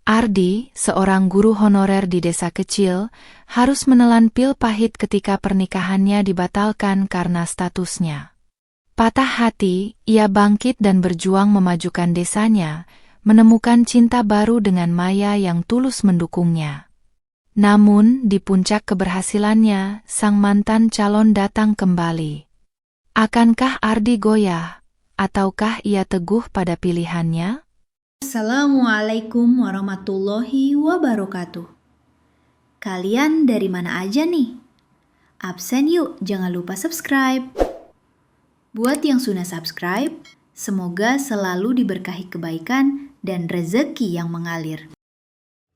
Ardi, seorang guru honorer di desa kecil, harus menelan pil pahit ketika pernikahannya dibatalkan karena statusnya. Patah hati, ia bangkit dan berjuang memajukan desanya, menemukan cinta baru dengan Maya yang tulus mendukungnya. Namun, di puncak keberhasilannya, sang mantan calon datang kembali. Akankah Ardi goyah, ataukah ia teguh pada pilihannya? Assalamualaikum warahmatullahi wabarakatuh. Kalian dari mana aja nih? Absen yuk, jangan lupa subscribe. Buat yang sudah subscribe, semoga selalu diberkahi kebaikan dan rezeki yang mengalir.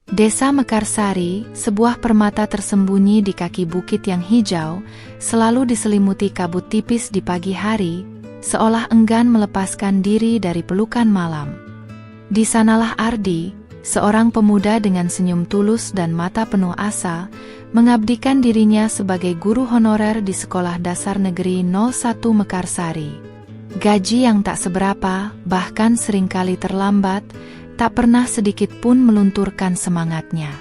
Desa Mekarsari, sebuah permata tersembunyi di kaki bukit yang hijau, selalu diselimuti kabut tipis di pagi hari, seolah enggan melepaskan diri dari pelukan malam. Di sanalah Ardi, seorang pemuda dengan senyum tulus dan mata penuh asa, mengabdikan dirinya sebagai guru honorer di Sekolah Dasar Negeri 01 Mekarsari. Gaji yang tak seberapa, bahkan seringkali terlambat, tak pernah sedikit pun melunturkan semangatnya.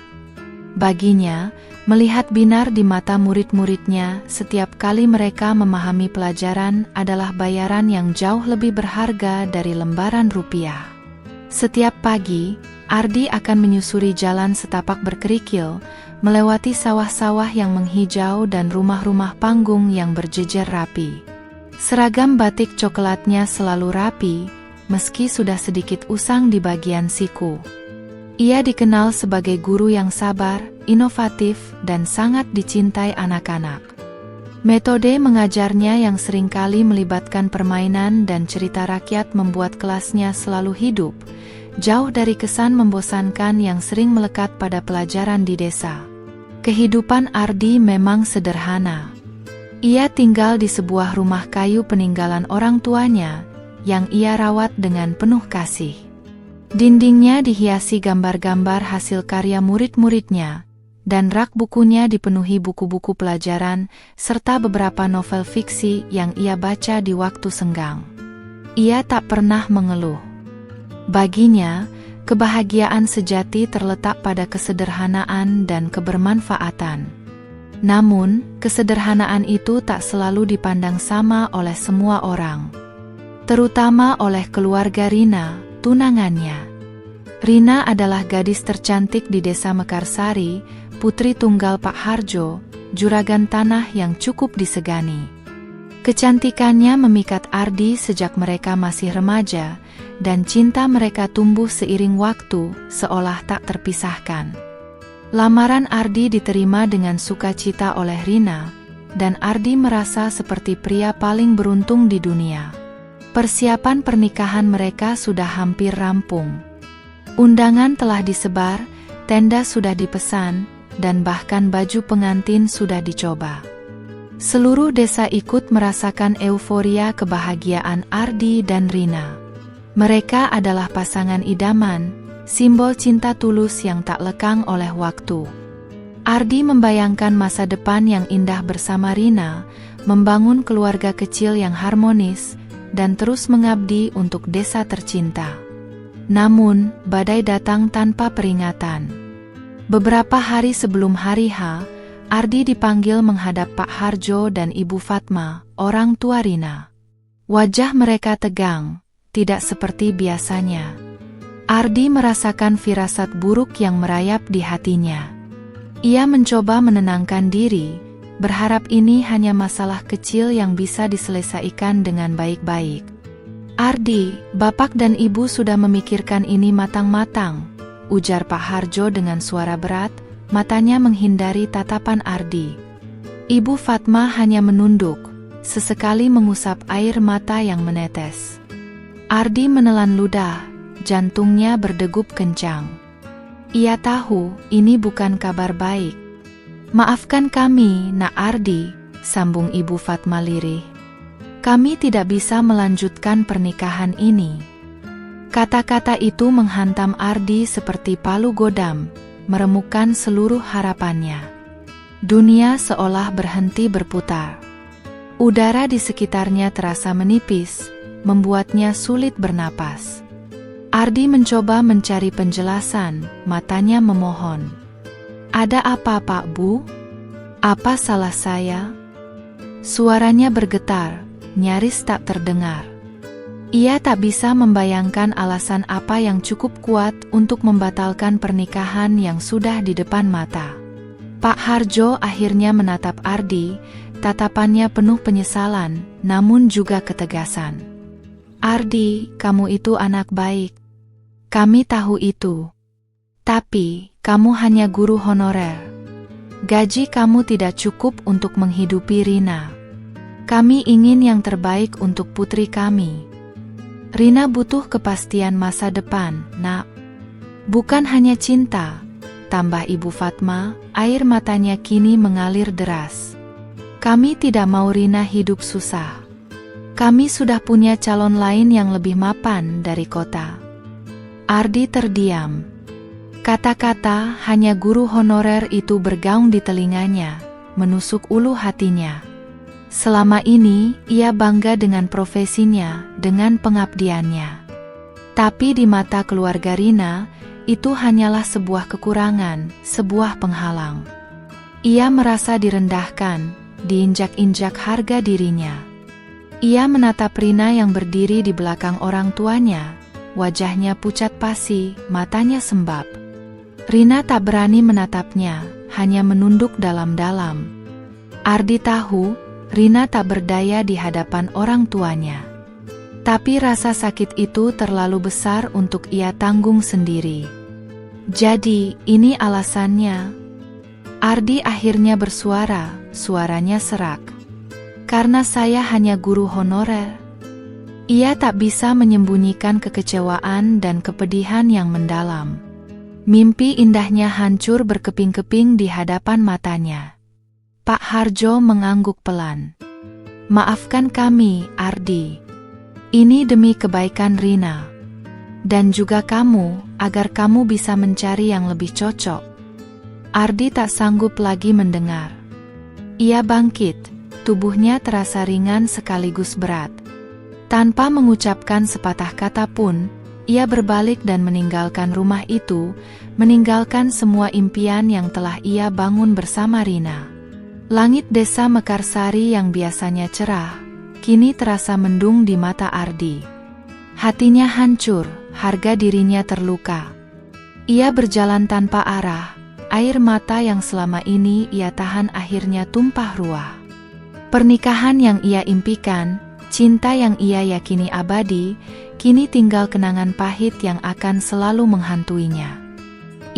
Baginya, melihat binar di mata murid-muridnya setiap kali mereka memahami pelajaran adalah bayaran yang jauh lebih berharga dari lembaran rupiah. Setiap pagi, Ardi akan menyusuri jalan setapak berkerikil, melewati sawah-sawah yang menghijau dan rumah-rumah panggung yang berjejer rapi. Seragam batik coklatnya selalu rapi, meski sudah sedikit usang di bagian siku. Ia dikenal sebagai guru yang sabar, inovatif, dan sangat dicintai anak-anak. Metode mengajarnya yang seringkali melibatkan permainan dan cerita rakyat membuat kelasnya selalu hidup, jauh dari kesan membosankan yang sering melekat pada pelajaran di desa. Kehidupan Ardi memang sederhana. Ia tinggal di sebuah rumah kayu peninggalan orang tuanya, yang ia rawat dengan penuh kasih. Dindingnya dihiasi gambar-gambar hasil karya murid-muridnya, dan rak bukunya dipenuhi buku-buku pelajaran, serta beberapa novel fiksi yang ia baca di waktu senggang. Ia tak pernah mengeluh. Baginya, kebahagiaan sejati terletak pada kesederhanaan dan kebermanfaatan. Namun, kesederhanaan itu tak selalu dipandang sama oleh semua orang. Terutama oleh keluarga Rina, tunangannya. Rina adalah gadis tercantik di desa Mekarsari, putri tunggal Pak Harjo, juragan tanah yang cukup disegani. Kecantikannya memikat Ardi sejak mereka masih remaja, dan cinta mereka tumbuh seiring waktu, seolah tak terpisahkan. Lamaran Ardi diterima dengan sukacita oleh Rina, dan Ardi merasa seperti pria paling beruntung di dunia. Persiapan pernikahan mereka sudah hampir rampung. Undangan telah disebar, tenda sudah dipesan, dan bahkan baju pengantin sudah dicoba. Seluruh desa ikut merasakan euforia kebahagiaan Ardi dan Rina. Mereka adalah pasangan idaman, simbol cinta tulus yang tak lekang oleh waktu. Ardi membayangkan masa depan yang indah bersama Rina, membangun keluarga kecil yang harmonis, dan terus mengabdi untuk desa tercinta. Namun, badai datang tanpa peringatan. Beberapa hari sebelum hari H, Ardi dipanggil menghadap Pak Harjo dan Ibu Fatma, orang tua Rina. Wajah mereka tegang, tidak seperti biasanya. Ardi merasakan firasat buruk yang merayap di hatinya. Ia mencoba menenangkan diri, berharap ini hanya masalah kecil yang bisa diselesaikan dengan baik-baik. Ardi, Bapak dan Ibu sudah memikirkan ini matang-matang, ujar Pak Harjo dengan suara berat, matanya menghindari tatapan Ardi. Ibu Fatma hanya menunduk, sesekali mengusap air mata yang menetes. Ardi menelan ludah, jantungnya berdegup kencang. Ia tahu, ini bukan kabar baik. Maafkan kami, Nak Ardi, sambung Ibu Fatma lirih. Kami tidak bisa melanjutkan pernikahan ini. Kata-kata itu menghantam Ardi seperti palu godam, meremukkan seluruh harapannya. Dunia seolah berhenti berputar. Udara di sekitarnya terasa menipis, membuatnya sulit bernapas. Ardi mencoba mencari penjelasan, matanya memohon. Ada apa Pak Bu? Apa salah saya? Suaranya bergetar, nyaris tak terdengar. Ia tak bisa membayangkan alasan apa yang cukup kuat untuk membatalkan pernikahan yang sudah di depan mata. Pak Harjo akhirnya menatap Ardi, tatapannya penuh penyesalan, namun juga ketegasan. Ardi, kamu itu anak baik. Kami tahu itu. Tapi, kamu hanya guru honorer. Gaji kamu tidak cukup untuk menghidupi Rina. Kami ingin yang terbaik untuk putri kami. Rina butuh kepastian masa depan, Nak. Bukan hanya cinta, tambah Ibu Fatma, air matanya kini mengalir deras. Kami tidak mau Rina hidup susah. Kami sudah punya calon lain yang lebih mapan dari kota. Ardi terdiam. Kata-kata hanya guru honorer itu bergaung di telinganya, menusuk ulu hatinya. Selama ini, ia bangga dengan profesinya, dengan pengabdiannya. Tapi di mata keluarga Rina, itu hanyalah sebuah kekurangan, sebuah penghalang. Ia merasa direndahkan, diinjak-injak harga dirinya. Ia menatap Rina yang berdiri di belakang orang tuanya, wajahnya pucat pasi, matanya sembab. Rina tak berani menatapnya, hanya menunduk dalam-dalam. Ardi tahu, Rina tak berdaya di hadapan orang tuanya. Tapi rasa sakit itu terlalu besar untuk ia tanggung sendiri. Jadi, ini alasannya. Ardi akhirnya bersuara, suaranya serak. Karena saya hanya guru honorer. Ia tak bisa menyembunyikan kekecewaan dan kepedihan yang mendalam. Mimpi indahnya hancur berkeping-keping di hadapan matanya. Pak Harjo mengangguk pelan. Maafkan kami, Ardi. Ini demi kebaikan Rina. Dan juga kamu, agar kamu bisa mencari yang lebih cocok. Ardi tak sanggup lagi mendengar. Ia bangkit, tubuhnya terasa ringan sekaligus berat. Tanpa mengucapkan sepatah kata pun, ia berbalik dan meninggalkan rumah itu, meninggalkan semua impian yang telah ia bangun bersama Rina. Langit desa Mekarsari yang biasanya cerah, kini terasa mendung di mata Ardi. Hatinya hancur, harga dirinya terluka. Ia berjalan tanpa arah, air mata yang selama ini ia tahan akhirnya tumpah ruah. Pernikahan yang ia impikan, cinta yang ia yakini abadi, kini tinggal kenangan pahit yang akan selalu menghantuinya.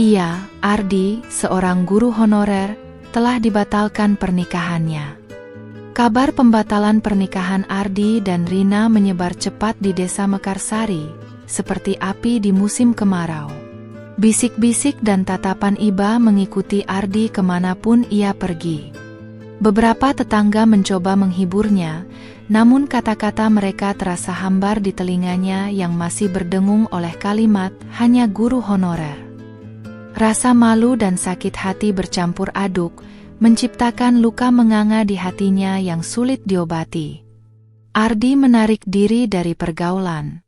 Ia, Ardi, seorang guru honorer, telah dibatalkan pernikahannya. Kabar pembatalan pernikahan Ardi dan Rina menyebar cepat di desa Mekarsari, seperti api di musim kemarau. Bisik-bisik dan tatapan iba mengikuti Ardi kemanapun ia pergi. Beberapa tetangga mencoba menghiburnya, namun kata-kata mereka terasa hambar di telinganya yang masih berdengung oleh kalimat hanya guru honorer. Rasa malu dan sakit hati bercampur aduk, menciptakan luka menganga di hatinya yang sulit diobati. Ardi menarik diri dari pergaulan.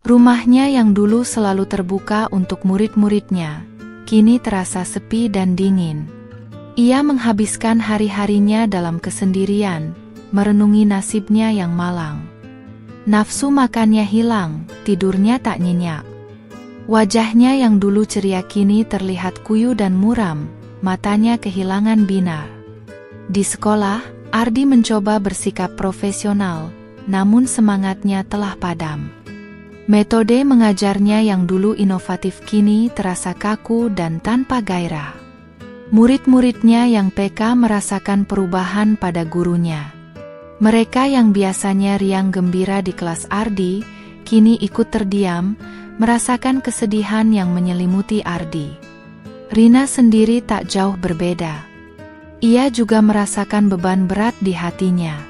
Rumahnya yang dulu selalu terbuka untuk murid-muridnya, kini terasa sepi dan dingin. Ia menghabiskan hari-harinya dalam kesendirian, merenungi nasibnya yang malang. Nafsu makannya hilang, tidurnya tak nyenyak. Wajahnya yang dulu ceria kini terlihat kuyu dan muram, matanya kehilangan binar. Di sekolah, Ardi mencoba bersikap profesional, namun semangatnya telah padam. Metode mengajarnya yang dulu inovatif kini terasa kaku dan tanpa gairah. Murid-muridnya yang peka merasakan perubahan pada gurunya. Mereka yang biasanya riang gembira di kelas Ardi, kini ikut terdiam, merasakan kesedihan yang menyelimuti Ardi. Rina sendiri tak jauh berbeda. Ia juga merasakan beban berat di hatinya.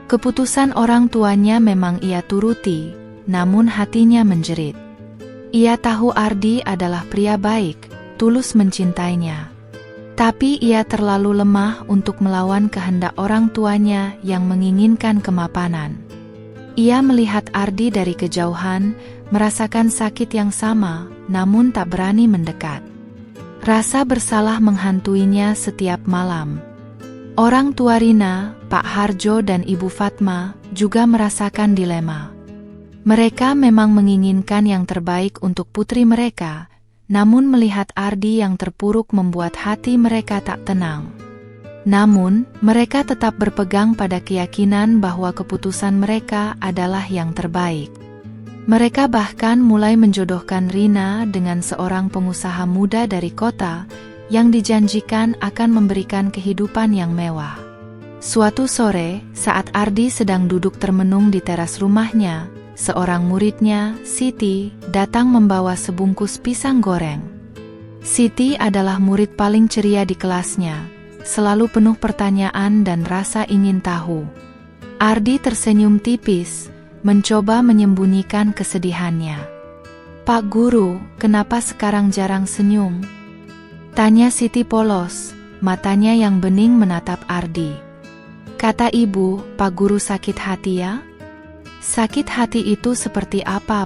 Keputusan orang tuanya memang ia turuti, namun hatinya menjerit. Ia tahu Ardi adalah pria baik, tulus mencintainya. Tapi ia terlalu lemah untuk melawan kehendak orang tuanya yang menginginkan kemapanan. Ia melihat Ardi dari kejauhan, merasakan sakit yang sama, namun tak berani mendekat. Rasa bersalah menghantuinya setiap malam. Orang tua Rina, Pak Harjo dan Ibu Fatma, juga merasakan dilema. Mereka memang menginginkan yang terbaik untuk putri mereka, namun melihat Ardi yang terpuruk membuat hati mereka tak tenang. Namun, mereka tetap berpegang pada keyakinan bahwa keputusan mereka adalah yang terbaik. Mereka bahkan mulai menjodohkan Rina dengan seorang pengusaha muda dari kota yang dijanjikan akan memberikan kehidupan yang mewah. Suatu sore, saat Ardi sedang duduk termenung di teras rumahnya, seorang muridnya, Siti, datang membawa sebungkus pisang goreng. Siti adalah murid paling ceria di kelasnya, selalu penuh pertanyaan dan rasa ingin tahu. Ardi tersenyum tipis, mencoba menyembunyikan kesedihannya. "Pak Guru, kenapa sekarang jarang senyum?" tanya Siti polos, matanya yang bening menatap Ardi. Kata ibu, "Pak Guru sakit hati ya?" "Sakit hati itu seperti apa?"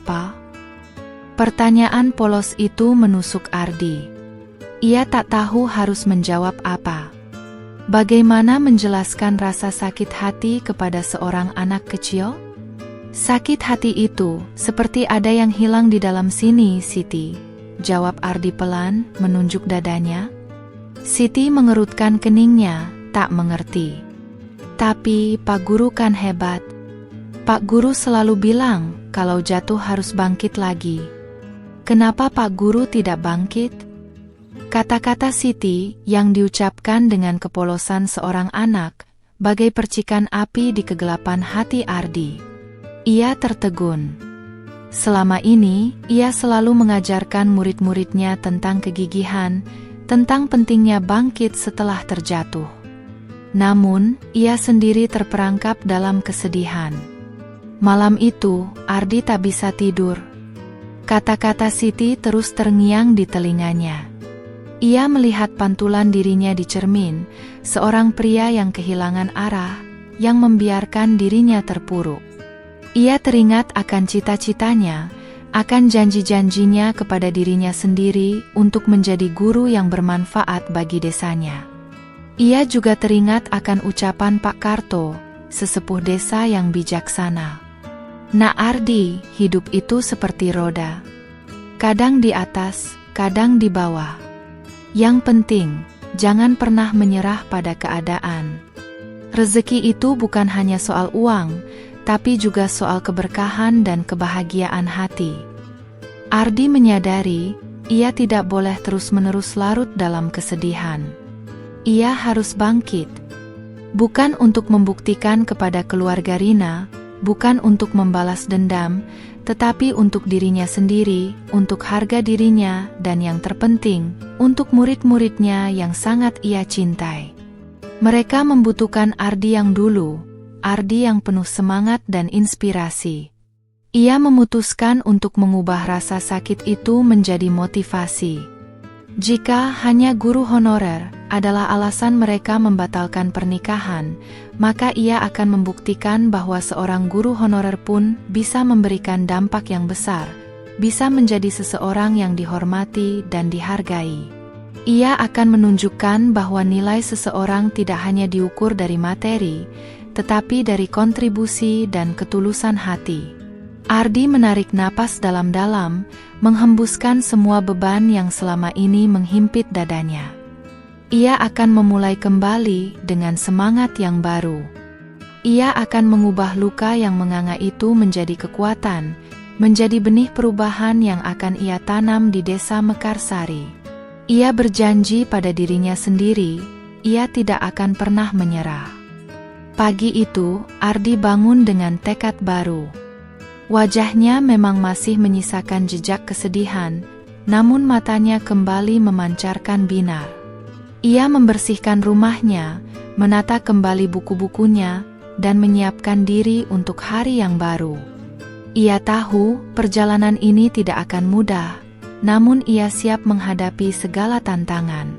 Pertanyaan polos itu menusuk Ardi. Ia tak tahu harus menjawab apa. Bagaimana menjelaskan rasa sakit hati kepada seorang anak kecil? "Sakit hati itu, seperti ada yang hilang di dalam sini, Siti," jawab Ardi pelan, menunjuk dadanya. Siti mengerutkan keningnya, tak mengerti. "Tapi Pak Guru kan hebat. Pak Guru selalu bilang, kalau jatuh harus bangkit lagi. Kenapa Pak Guru tidak bangkit?" Kata-kata Siti yang diucapkan dengan kepolosan seorang anak, bagai percikan api di kegelapan hati Ardi. Ia tertegun. Selama ini, ia selalu mengajarkan murid-muridnya tentang kegigihan, tentang pentingnya bangkit setelah terjatuh. Namun, ia sendiri terperangkap dalam kesedihan. Malam itu, Ardi tak bisa tidur. Kata-kata Siti terus terngiang di telinganya. Ia melihat pantulan dirinya di cermin, seorang pria yang kehilangan arah, yang membiarkan dirinya terpuruk. Ia teringat akan cita-citanya, akan janji-janjinya kepada dirinya sendiri untuk menjadi guru yang bermanfaat bagi desanya. Ia juga teringat akan ucapan Pak Karto, sesepuh desa yang bijaksana. "Nak Ardi, hidup itu seperti roda. Kadang di atas, kadang di bawah. Yang penting, jangan pernah menyerah pada keadaan. Rezeki itu bukan hanya soal uang, tapi juga soal keberkahan dan kebahagiaan hati." Ardi menyadari, ia tidak boleh terus-menerus larut dalam kesedihan. Ia harus bangkit. Bukan untuk membuktikan kepada keluarga Rina, bukan untuk membalas dendam, tetapi untuk dirinya sendiri, untuk harga dirinya, dan yang terpenting, untuk murid-muridnya yang sangat ia cintai. Mereka membutuhkan Ardi yang dulu, Ardi yang penuh semangat dan inspirasi. Ia memutuskan untuk mengubah rasa sakit itu menjadi motivasi. Jika hanya guru honorer adalah alasan mereka membatalkan pernikahan, maka ia akan membuktikan bahwa seorang guru honorer pun bisa memberikan dampak yang besar, bisa menjadi seseorang yang dihormati dan dihargai. Ia akan menunjukkan bahwa nilai seseorang tidak hanya diukur dari materi, tetapi dari kontribusi dan ketulusan hati. Ardi menarik napas dalam-dalam, menghembuskan semua beban yang selama ini menghimpit dadanya. Ia akan memulai kembali dengan semangat yang baru. Ia akan mengubah luka yang menganga itu menjadi kekuatan, menjadi benih perubahan yang akan ia tanam di desa Mekarsari. Ia berjanji pada dirinya sendiri, ia tidak akan pernah menyerah. Pagi itu, Ardi bangun dengan tekad baru. Wajahnya memang masih menyisakan jejak kesedihan, namun matanya kembali memancarkan binar. Ia membersihkan rumahnya, menata kembali buku-bukunya, dan menyiapkan diri untuk hari yang baru. Ia tahu perjalanan ini tidak akan mudah, namun ia siap menghadapi segala tantangan.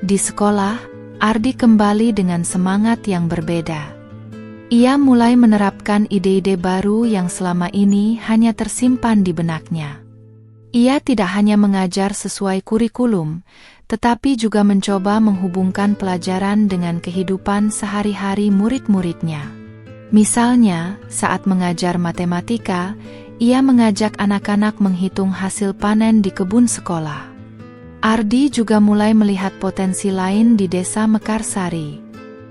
Di sekolah, Ardi kembali dengan semangat yang berbeda. Ia mulai menerapkan memunculkan ide-ide baru yang selama ini hanya tersimpan di benaknya. Ia tidak hanya mengajar sesuai kurikulum, tetapi juga mencoba menghubungkan pelajaran dengan kehidupan sehari-hari murid-muridnya. Misalnya, saat mengajar matematika, ia mengajak anak-anak menghitung hasil panen di kebun sekolah. Ardi juga mulai melihat potensi lain di desa Mekarsari.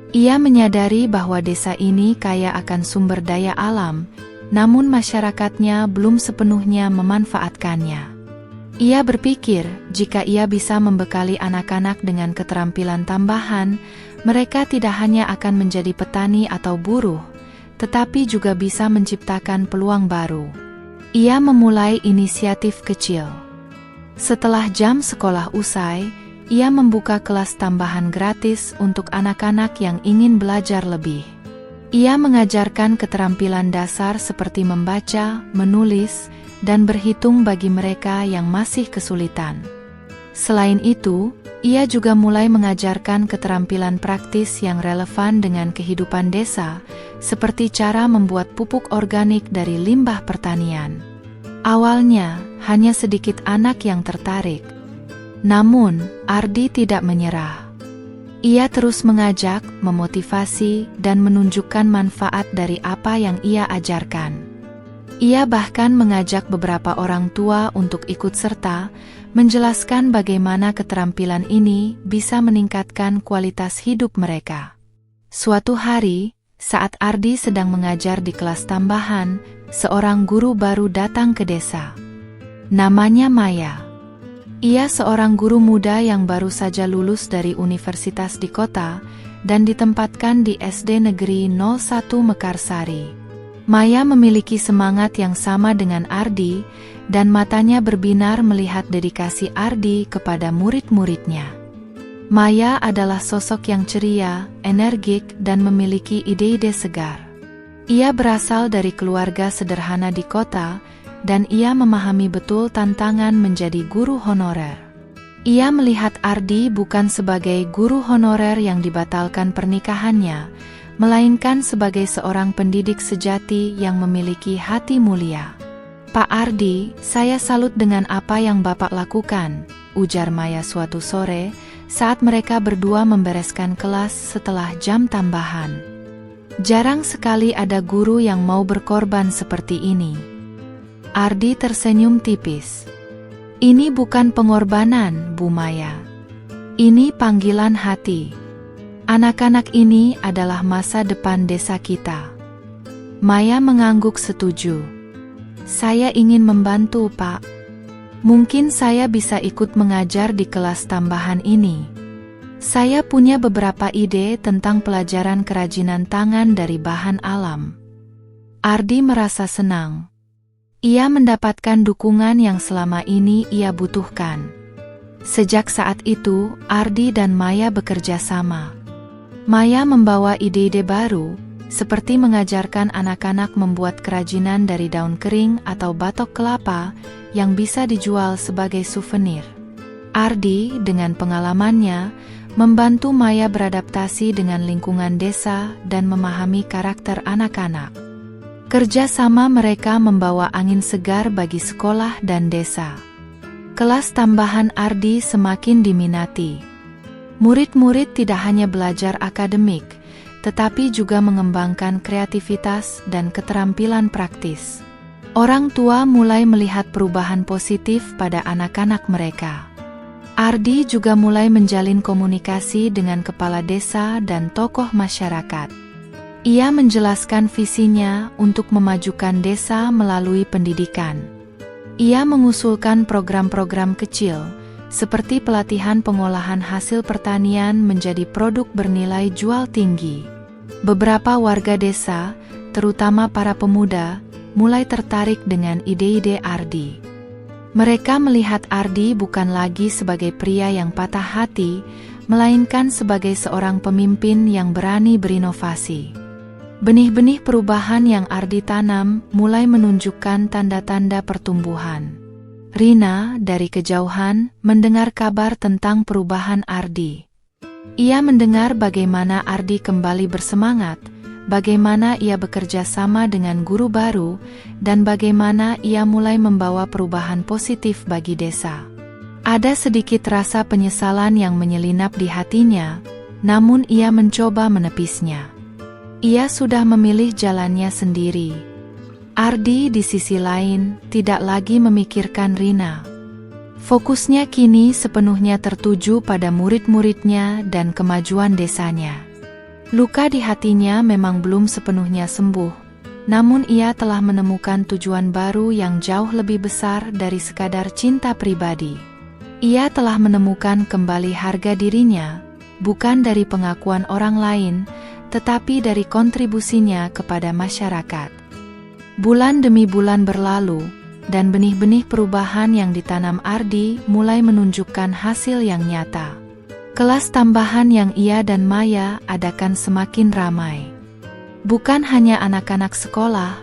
Ia menyadari bahwa desa ini kaya akan sumber daya alam, namun masyarakatnya belum sepenuhnya memanfaatkannya. Ia berpikir, jika ia bisa membekali anak-anak dengan keterampilan tambahan, mereka tidak hanya akan menjadi petani atau buruh, tetapi juga bisa menciptakan peluang baru. Ia memulai inisiatif kecil. Setelah jam sekolah usai, ia membuka kelas tambahan gratis untuk anak-anak yang ingin belajar lebih. Ia mengajarkan keterampilan dasar seperti membaca, menulis, dan berhitung bagi mereka yang masih kesulitan. Selain itu, ia juga mulai mengajarkan keterampilan praktis yang relevan dengan kehidupan desa, seperti cara membuat pupuk organik dari limbah pertanian. Awalnya, hanya sedikit anak yang tertarik. Namun, Ardi tidak menyerah. Ia terus mengajak, memotivasi, dan menunjukkan manfaat dari apa yang ia ajarkan. Ia bahkan mengajak beberapa orang tua untuk ikut serta, menjelaskan bagaimana keterampilan ini bisa meningkatkan kualitas hidup mereka. Suatu hari, saat Ardi sedang mengajar di kelas tambahan, seorang guru baru datang ke desa. Namanya Maya. Ia seorang guru muda yang baru saja lulus dari universitas di kota dan ditempatkan di SD Negeri 01 Mekarsari. Maya memiliki semangat yang sama dengan Ardi dan matanya berbinar melihat dedikasi Ardi kepada murid-muridnya. Maya adalah sosok yang ceria, energik, dan memiliki ide-ide segar. Ia berasal dari keluarga sederhana di kota, dan ia memahami betul tantangan menjadi guru honorer. Ia melihat Ardi bukan sebagai guru honorer yang dibatalkan pernikahannya, melainkan sebagai seorang pendidik sejati yang memiliki hati mulia. "Pak Ardi, saya salut dengan apa yang Bapak lakukan," ujar Maya suatu sore, saat mereka berdua membereskan kelas setelah jam tambahan. "Jarang sekali ada guru yang mau berkorban seperti ini." Ardi tersenyum tipis. "Ini bukan pengorbanan, Bu Maya. Ini panggilan hati. Anak-anak ini adalah masa depan desa kita." Maya mengangguk setuju. "Saya ingin membantu, Pak. Mungkin saya bisa ikut mengajar di kelas tambahan ini. Saya punya beberapa ide tentang pelajaran kerajinan tangan dari bahan alam." Ardi merasa senang. Ia mendapatkan dukungan yang selama ini ia butuhkan. Sejak saat itu, Ardi dan Maya bekerja sama. Maya membawa ide-ide baru, seperti mengajarkan anak-anak membuat kerajinan dari daun kering atau batok kelapa yang bisa dijual sebagai souvenir. Ardi, dengan pengalamannya, membantu Maya beradaptasi dengan lingkungan desa dan memahami karakter anak-anak. Kerja sama mereka membawa angin segar bagi sekolah dan desa. Kelas tambahan Ardi semakin diminati. Murid-murid tidak hanya belajar akademik, tetapi juga mengembangkan kreativitas dan keterampilan praktis. Orang tua mulai melihat perubahan positif pada anak-anak mereka. Ardi juga mulai menjalin komunikasi dengan kepala desa dan tokoh masyarakat. Ia menjelaskan visinya untuk memajukan desa melalui pendidikan. Ia mengusulkan program-program kecil, seperti pelatihan pengolahan hasil pertanian menjadi produk bernilai jual tinggi. Beberapa warga desa, terutama para pemuda, mulai tertarik dengan ide-ide Ardi. Mereka melihat Ardi bukan lagi sebagai pria yang patah hati, melainkan sebagai seorang pemimpin yang berani berinovasi. Benih-benih perubahan yang Ardi tanam mulai menunjukkan tanda-tanda pertumbuhan. Rina, dari kejauhan, mendengar kabar tentang perubahan Ardi. Ia mendengar bagaimana Ardi kembali bersemangat, bagaimana ia bekerja sama dengan guru baru, dan bagaimana ia mulai membawa perubahan positif bagi desa. Ada sedikit rasa penyesalan yang menyelinap di hatinya, namun ia mencoba menepisnya. Ia sudah memilih jalannya sendiri. Ardi di sisi lain tidak lagi memikirkan Rina. Fokusnya kini sepenuhnya tertuju pada murid-muridnya dan kemajuan desanya. Luka di hatinya memang belum sepenuhnya sembuh, namun ia telah menemukan tujuan baru yang jauh lebih besar dari sekadar cinta pribadi. Ia telah menemukan kembali harga dirinya, bukan dari pengakuan orang lain, tetapi dari kontribusinya kepada masyarakat. Bulan demi bulan berlalu, dan benih-benih perubahan yang ditanam Ardi mulai menunjukkan hasil yang nyata. Kelas tambahan yang ia dan Maya adakan semakin ramai. Bukan hanya anak-anak sekolah,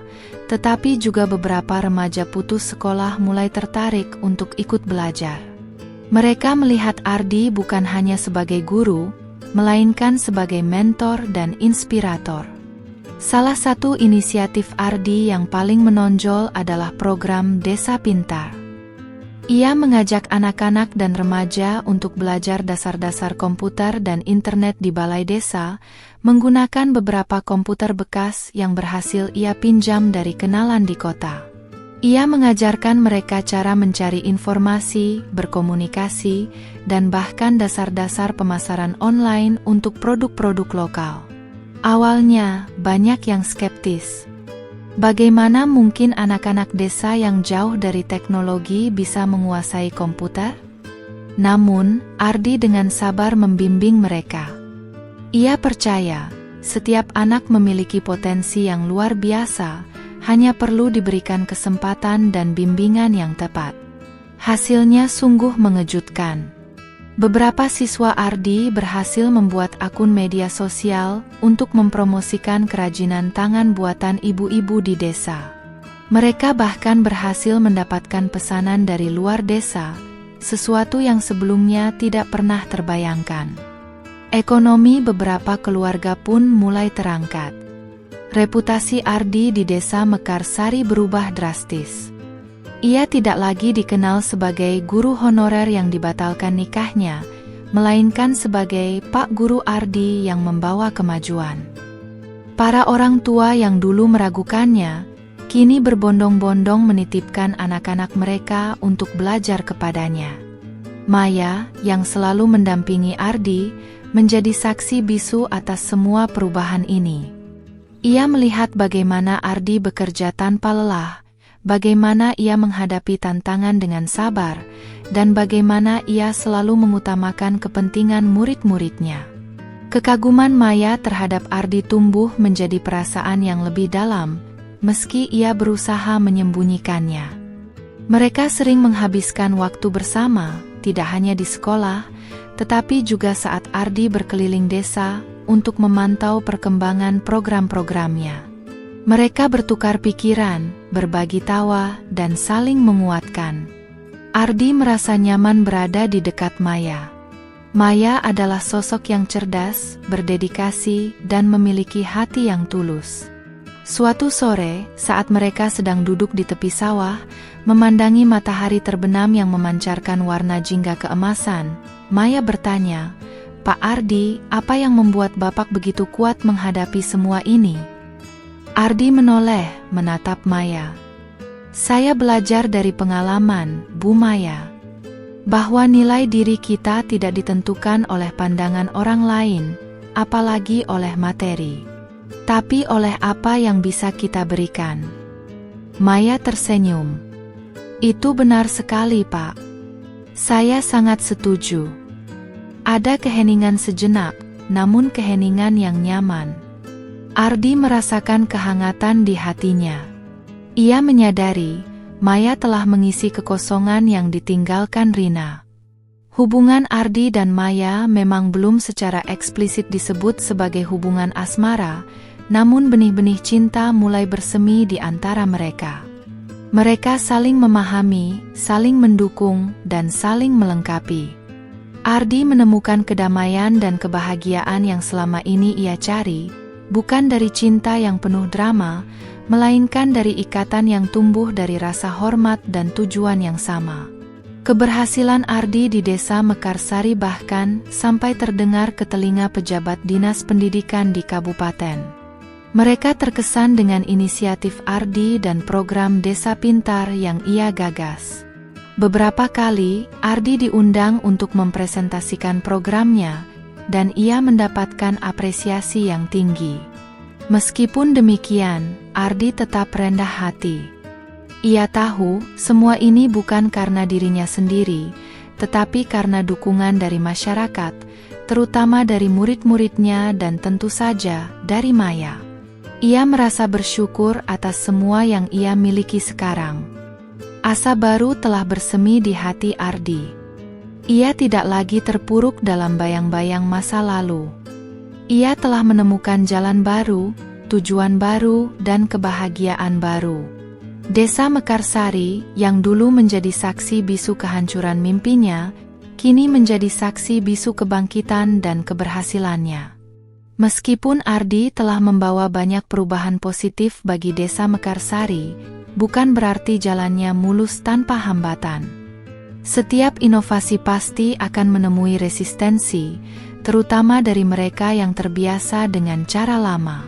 tetapi juga beberapa remaja putus sekolah mulai tertarik untuk ikut belajar. Mereka melihat Ardi bukan hanya sebagai guru, melainkan sebagai mentor dan inspirator. Salah satu inisiatif Ardi yang paling menonjol adalah program Desa Pintar. Ia mengajak anak-anak dan remaja untuk belajar dasar-dasar komputer dan internet di balai desa, menggunakan beberapa komputer bekas yang berhasil ia pinjam dari kenalan di kota. Ia mengajarkan mereka cara mencari informasi, berkomunikasi, dan bahkan dasar-dasar pemasaran online untuk produk-produk lokal. Awalnya, banyak yang skeptis. Bagaimana mungkin anak-anak desa yang jauh dari teknologi bisa menguasai komputer? Namun, Ardi dengan sabar membimbing mereka. Ia percaya, setiap anak memiliki potensi yang luar biasa, hanya perlu diberikan kesempatan dan bimbingan yang tepat. Hasilnya sungguh mengejutkan. Beberapa siswa Ardi berhasil membuat akun media sosial untuk mempromosikan kerajinan tangan buatan ibu-ibu di desa. Mereka bahkan berhasil mendapatkan pesanan dari luar desa, sesuatu yang sebelumnya tidak pernah terbayangkan. Ekonomi beberapa keluarga pun mulai terangkat. Reputasi Ardi di desa Mekarsari berubah drastis. Ia tidak lagi dikenal sebagai guru honorer yang dibatalkan nikahnya, melainkan sebagai Pak Guru Ardi yang membawa kemajuan. Para orang tua yang dulu meragukannya, kini berbondong-bondong menitipkan anak-anak mereka untuk belajar kepadanya. Maya, yang selalu mendampingi Ardi, menjadi saksi bisu atas semua perubahan ini. Ia melihat bagaimana Ardi bekerja tanpa lelah, bagaimana ia menghadapi tantangan dengan sabar, dan bagaimana ia selalu mengutamakan kepentingan murid-muridnya. Kekaguman Maya terhadap Ardi tumbuh menjadi perasaan yang lebih dalam, meski ia berusaha menyembunyikannya. Mereka sering menghabiskan waktu bersama, tidak hanya di sekolah, tetapi juga saat Ardi berkeliling desa untuk memantau perkembangan program-programnya. Mereka bertukar pikiran, berbagi tawa, dan saling menguatkan. Ardi merasa nyaman berada di dekat Maya. Maya adalah sosok yang cerdas, berdedikasi, dan memiliki hati yang tulus. Suatu sore, saat mereka sedang duduk di tepi sawah, memandangi matahari terbenam yang memancarkan warna jingga keemasan, Maya bertanya, "Pak Ardi, apa yang membuat Bapak begitu kuat menghadapi semua ini?" Ardi menoleh, menatap Maya. "Saya belajar dari pengalaman, Bu Maya, bahwa nilai diri kita tidak ditentukan oleh pandangan orang lain, apalagi oleh materi, tapi oleh apa yang bisa kita berikan." Maya tersenyum. "Itu benar sekali, Pak. Saya sangat setuju." Ada keheningan sejenak, namun keheningan yang nyaman. Ardi merasakan kehangatan di hatinya. Ia menyadari, Maya telah mengisi kekosongan yang ditinggalkan Rina. Hubungan Ardi dan Maya memang belum secara eksplisit disebut sebagai hubungan asmara, namun benih-benih cinta mulai bersemi di antara mereka. Mereka saling memahami, saling mendukung, dan saling melengkapi. Ardi menemukan kedamaian dan kebahagiaan yang selama ini ia cari, bukan dari cinta yang penuh drama, melainkan dari ikatan yang tumbuh dari rasa hormat dan tujuan yang sama. Keberhasilan Ardi di Desa Mekarsari bahkan sampai terdengar ke telinga pejabat dinas pendidikan di kabupaten. Mereka terkesan dengan inisiatif Ardi dan program Desa Pintar yang ia gagas. Beberapa kali, Ardi diundang untuk mempresentasikan programnya, dan ia mendapatkan apresiasi yang tinggi. Meskipun demikian, Ardi tetap rendah hati. Ia tahu semua ini bukan karena dirinya sendiri, tetapi karena dukungan dari masyarakat, terutama dari murid-muridnya dan tentu saja dari Maya. Ia merasa bersyukur atas semua yang ia miliki sekarang. Asa baru telah bersemi di hati Ardi. Ia tidak lagi terpuruk dalam bayang-bayang masa lalu. Ia telah menemukan jalan baru, tujuan baru, dan kebahagiaan baru. Desa Mekarsari, yang dulu menjadi saksi bisu kehancuran mimpinya, kini menjadi saksi bisu kebangkitan dan keberhasilannya. Meskipun Ardi telah membawa banyak perubahan positif bagi Desa Mekarsari, bukan berarti jalannya mulus tanpa hambatan. Setiap inovasi pasti akan menemui resistensi, terutama dari mereka yang terbiasa dengan cara lama.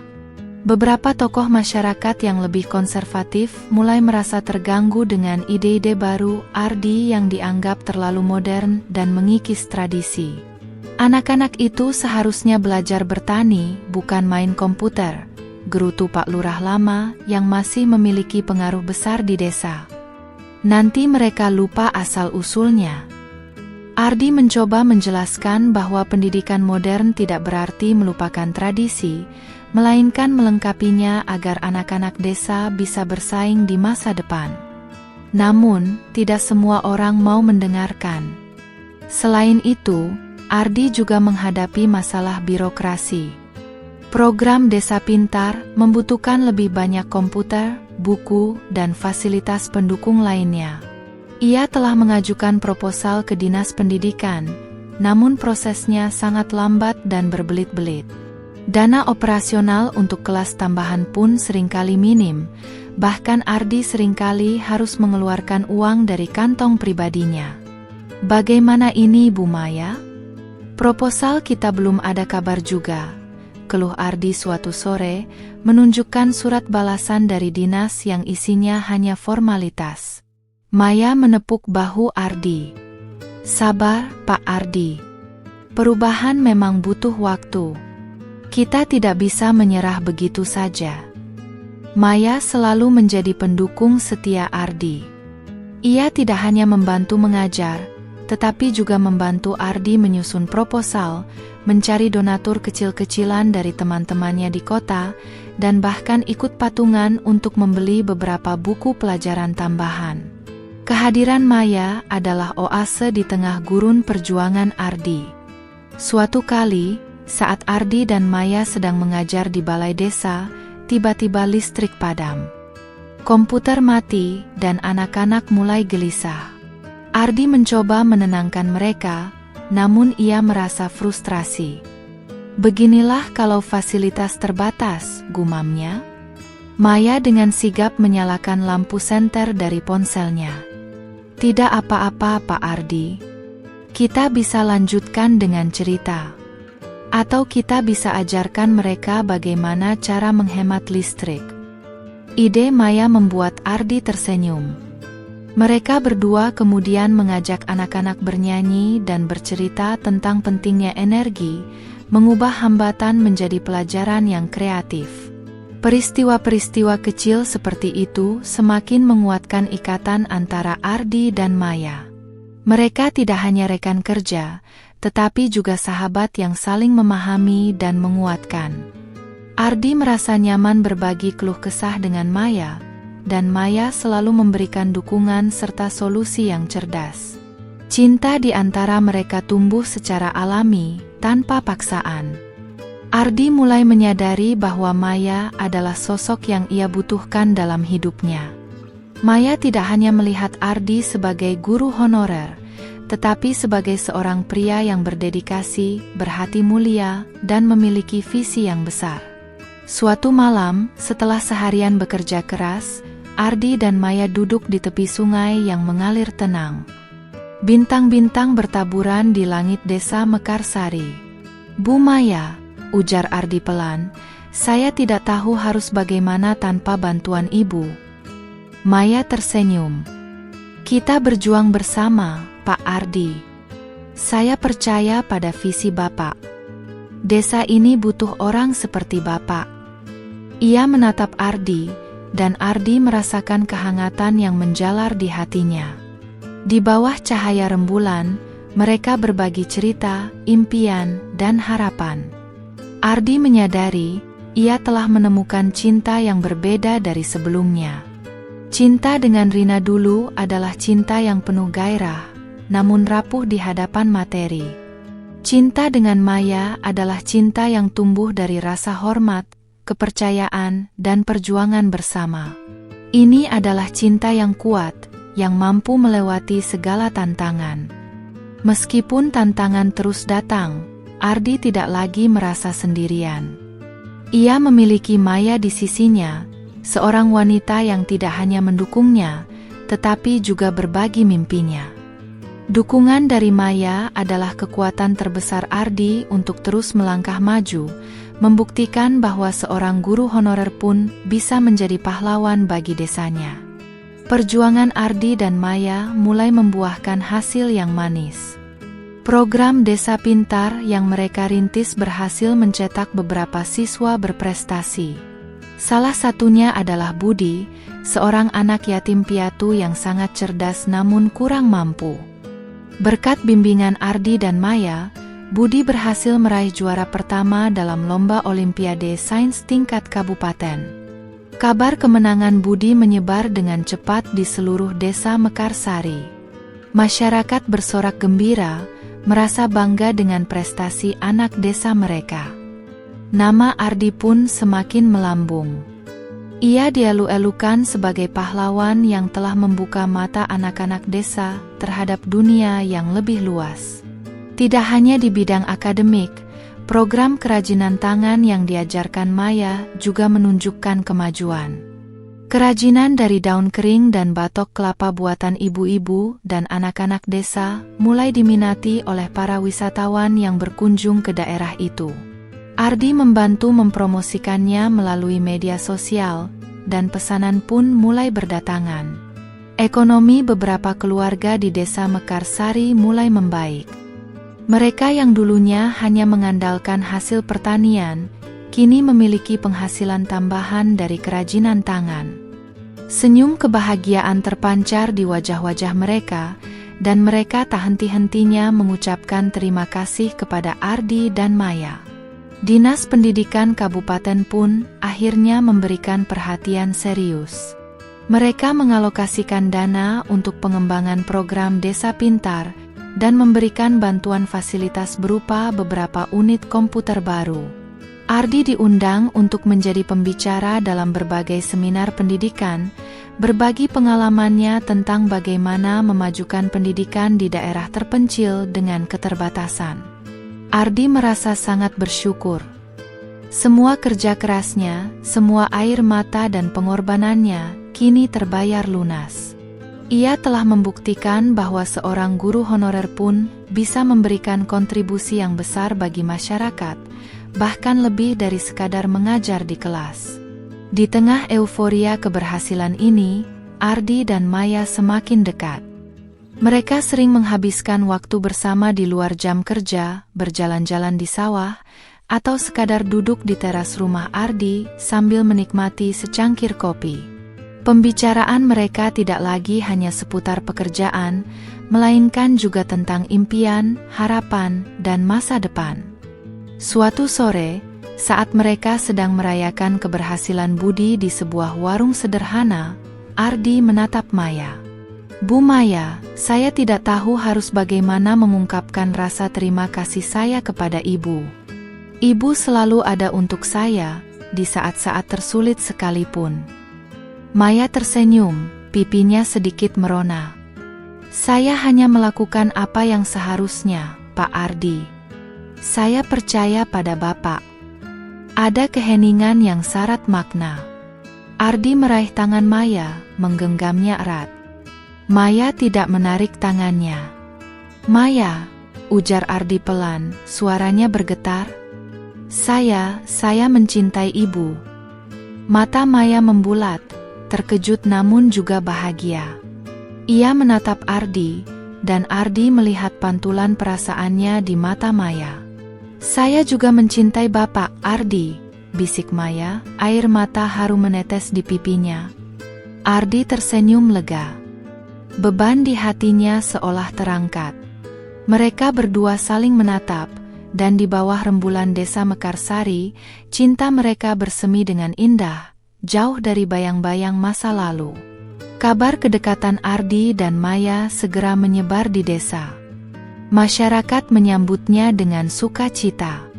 Beberapa tokoh masyarakat yang lebih konservatif mulai merasa terganggu dengan ide-ide baru Ardi yang dianggap terlalu modern dan mengikis tradisi. Anak-anak itu seharusnya belajar bertani, bukan main komputer, gerutu Pak Lurah lama yang masih memiliki pengaruh besar di desa. Nanti mereka lupa asal-usulnya. Ardi mencoba menjelaskan bahwa pendidikan modern tidak berarti melupakan tradisi, melainkan melengkapinya agar anak-anak desa bisa bersaing di masa depan. Namun, tidak semua orang mau mendengarkan. Selain itu, Ardi juga menghadapi masalah birokrasi. Program Desa Pintar membutuhkan lebih banyak komputer, buku, dan fasilitas pendukung lainnya. Ia telah mengajukan proposal ke Dinas Pendidikan, namun prosesnya sangat lambat dan berbelit-belit. Dana operasional untuk kelas tambahan pun seringkali minim, bahkan Ardi seringkali harus mengeluarkan uang dari kantong pribadinya. Bagaimana ini Bu Maya? Proposal kita belum ada kabar juga, keluh Ardi suatu sore, menunjukkan surat balasan dari dinas yang isinya hanya formalitas. Maya menepuk bahu Ardi. Sabar, Pak Ardi. Perubahan memang butuh waktu. Kita tidak bisa menyerah begitu saja. Maya selalu menjadi pendukung setia Ardi. Ia tidak hanya membantu mengajar, tetapi juga membantu Ardi menyusun proposal, mencari donatur kecil-kecilan dari teman-temannya di kota, dan bahkan ikut patungan untuk membeli beberapa buku pelajaran tambahan. Kehadiran Maya adalah oase di tengah gurun perjuangan Ardi. Suatu kali, saat Ardi dan Maya sedang mengajar di balai desa, tiba-tiba listrik padam. Komputer mati dan anak-anak mulai gelisah. Ardi mencoba menenangkan mereka, namun ia merasa frustrasi. Beginilah kalau fasilitas terbatas, gumamnya. Maya dengan sigap menyalakan lampu senter dari ponselnya. Tidak apa-apa Pak Ardi. Kita bisa lanjutkan dengan cerita. Atau kita bisa ajarkan mereka bagaimana cara menghemat listrik. Ide Maya membuat Ardi tersenyum. Mereka berdua kemudian mengajak anak-anak bernyanyi dan bercerita tentang pentingnya energi, mengubah hambatan menjadi pelajaran yang kreatif. Peristiwa-peristiwa kecil seperti itu semakin menguatkan ikatan antara Ardi dan Maya. Mereka tidak hanya rekan kerja, tetapi juga sahabat yang saling memahami dan menguatkan. Ardi merasa nyaman berbagi keluh kesah dengan Maya, dan Maya selalu memberikan dukungan serta solusi yang cerdas. Cinta di antara mereka tumbuh secara alami, tanpa paksaan. Ardi mulai menyadari bahwa Maya adalah sosok yang ia butuhkan dalam hidupnya. Maya tidak hanya melihat Ardi sebagai guru honorer, tetapi sebagai seorang pria yang berdedikasi, berhati mulia, dan memiliki visi yang besar. Suatu malam, setelah seharian bekerja keras, Ardi dan Maya duduk di tepi sungai yang mengalir tenang. Bintang-bintang bertaburan di langit desa Mekarsari. "Bu Maya," ujar Ardi pelan, "saya tidak tahu harus bagaimana tanpa bantuan ibu." Maya tersenyum. "Kita berjuang bersama, Pak Ardi. Saya percaya pada visi Bapak. Desa ini butuh orang seperti Bapak." Ia menatap Ardi, dan Ardi merasakan kehangatan yang menjalar di hatinya. Di bawah cahaya rembulan, mereka berbagi cerita, impian, dan harapan. Ardi menyadari, ia telah menemukan cinta yang berbeda dari sebelumnya. Cinta dengan Rina dulu adalah cinta yang penuh gairah, namun rapuh di hadapan materi. Cinta dengan Maya adalah cinta yang tumbuh dari rasa hormat, kepercayaan, dan perjuangan bersama. Ini adalah cinta yang kuat, yang mampu melewati segala tantangan. Meskipun tantangan terus datang, Ardi tidak lagi merasa sendirian. Ia memiliki Maya di sisinya, seorang wanita yang tidak hanya mendukungnya, tetapi juga berbagi mimpinya. Dukungan dari Maya adalah kekuatan terbesar Ardi untuk terus melangkah maju, membuktikan bahwa seorang guru honorer pun bisa menjadi pahlawan bagi desanya. Perjuangan Ardi dan Maya mulai membuahkan hasil yang manis. Program Desa Pintar yang mereka rintis berhasil mencetak beberapa siswa berprestasi. Salah satunya adalah Budi, seorang anak yatim piatu yang sangat cerdas namun kurang mampu. Berkat bimbingan Ardi dan Maya, Budi berhasil meraih juara pertama dalam lomba Olimpiade Sains tingkat kabupaten. Kabar kemenangan Budi menyebar dengan cepat di seluruh desa Mekarsari. Masyarakat bersorak gembira, merasa bangga dengan prestasi anak desa mereka. Nama Ardi pun semakin melambung. Ia dielu-elukan sebagai pahlawan yang telah membuka mata anak-anak desa terhadap dunia yang lebih luas. Tidak hanya di bidang akademik, program kerajinan tangan yang diajarkan Maya juga menunjukkan kemajuan. Kerajinan dari daun kering dan batok kelapa buatan ibu-ibu dan anak-anak desa mulai diminati oleh para wisatawan yang berkunjung ke daerah itu. Ardi membantu mempromosikannya melalui media sosial, dan pesanan pun mulai berdatangan. Ekonomi beberapa keluarga di desa Mekarsari mulai membaik. Mereka yang dulunya hanya mengandalkan hasil pertanian, kini memiliki penghasilan tambahan dari kerajinan tangan. Senyum kebahagiaan terpancar di wajah-wajah mereka, dan mereka tak henti-hentinya mengucapkan terima kasih kepada Ardi dan Maya. Dinas Pendidikan Kabupaten pun akhirnya memberikan perhatian serius. Mereka mengalokasikan dana untuk pengembangan program Desa Pintar, dan memberikan bantuan fasilitas berupa beberapa unit komputer baru. Ardi diundang untuk menjadi pembicara dalam berbagai seminar pendidikan, berbagi pengalamannya tentang bagaimana memajukan pendidikan di daerah terpencil dengan keterbatasan. Ardi merasa sangat bersyukur. Semua kerja kerasnya, semua air mata dan pengorbanannya, kini terbayar lunas. Ia telah membuktikan bahwa seorang guru honorer pun bisa memberikan kontribusi yang besar bagi masyarakat, bahkan lebih dari sekadar mengajar di kelas. Di tengah euforia keberhasilan ini, Ardi dan Maya semakin dekat. Mereka sering menghabiskan waktu bersama di luar jam kerja, berjalan-jalan di sawah, atau sekadar duduk di teras rumah Ardi sambil menikmati secangkir kopi. Pembicaraan mereka tidak lagi hanya seputar pekerjaan, melainkan juga tentang impian, harapan, dan masa depan. Suatu sore, saat mereka sedang merayakan keberhasilan Budi di sebuah warung sederhana, Ardi menatap Maya. "Bu Maya, saya tidak tahu harus bagaimana mengungkapkan rasa terima kasih saya kepada Ibu. Ibu selalu ada untuk saya, di saat-saat tersulit sekalipun." Maya tersenyum, pipinya sedikit merona. "Saya hanya melakukan apa yang seharusnya, Pak Ardi. Saya percaya pada Bapak. Ada keheningan yang syarat makna. Ardi meraih tangan Maya, menggenggamnya erat. Maya tidak menarik tangannya. "Maya," ujar Ardi pelan, suaranya bergetar. Saya mencintai ibu." Mata Maya membulat, terkejut namun juga bahagia. Ia menatap Ardi, dan Ardi melihat pantulan perasaannya di mata Maya. "Saya juga mencintai Bapak, Ardi," bisik Maya, air mata haru menetes di pipinya. Ardi tersenyum lega. Beban di hatinya seolah terangkat. Mereka berdua saling menatap, dan di bawah rembulan desa Mekarsari, cinta mereka bersemi dengan indah, jauh dari bayang-bayang masa lalu. Kabar kedekatan Ardi dan Maya segera menyebar di desa. Masyarakat menyambutnya dengan sukacita.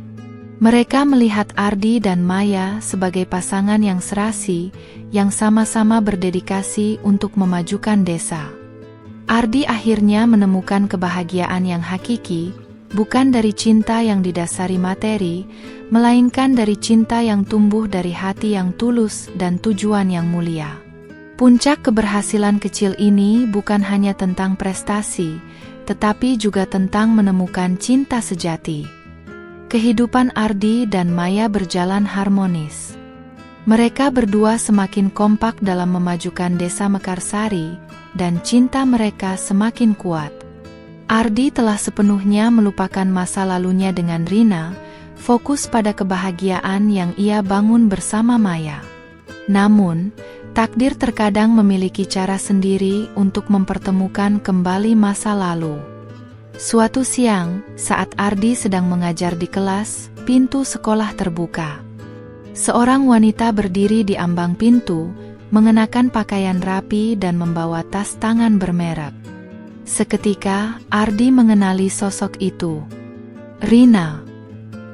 Mereka melihat Ardi dan Maya sebagai pasangan yang serasi, yang sama-sama berdedikasi untuk memajukan desa. Ardi akhirnya menemukan kebahagiaan yang hakiki, bukan dari cinta yang didasari materi, melainkan dari cinta yang tumbuh dari hati yang tulus dan tujuan yang mulia. Puncak keberhasilan kecil ini bukan hanya tentang prestasi, tetapi juga tentang menemukan cinta sejati. Kehidupan Ardi dan Maya berjalan harmonis. Mereka berdua semakin kompak dalam memajukan desa Mekarsari, dan cinta mereka semakin kuat. Ardi telah sepenuhnya melupakan masa lalunya dengan Rina, fokus pada kebahagiaan yang ia bangun bersama Maya. Namun, takdir terkadang memiliki cara sendiri untuk mempertemukan kembali masa lalu. Suatu siang, saat Ardi sedang mengajar di kelas, pintu sekolah terbuka. Seorang wanita berdiri di ambang pintu, mengenakan pakaian rapi dan membawa tas tangan bermerek. Seketika, Ardi mengenali sosok itu. Rina.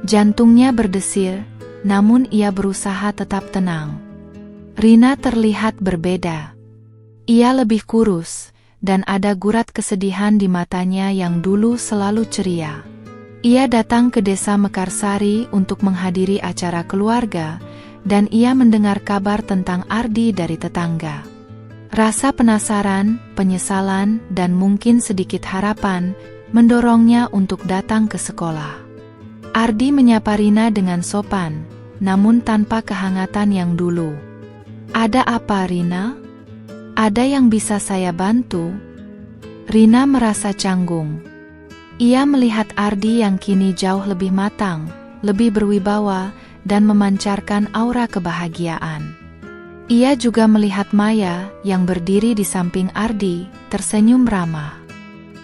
Jantungnya berdesir, namun ia berusaha tetap tenang. Rina terlihat berbeda. Ia lebih kurus, dan ada gurat kesedihan di matanya yang dulu selalu ceria. Ia datang ke desa Mekarsari untuk menghadiri acara keluarga, dan ia mendengar kabar tentang Ardi dari tetangga. Rasa penasaran, penyesalan, dan mungkin sedikit harapan mendorongnya untuk datang ke sekolah. Ardi menyapa Rina dengan sopan, namun tanpa kehangatan yang dulu. "Ada apa, Rina? Ada yang bisa saya bantu?" Rina merasa canggung. Ia melihat Ardi yang kini jauh lebih matang, lebih berwibawa, dan memancarkan aura kebahagiaan. Ia juga melihat Maya yang berdiri di samping Ardi, tersenyum ramah.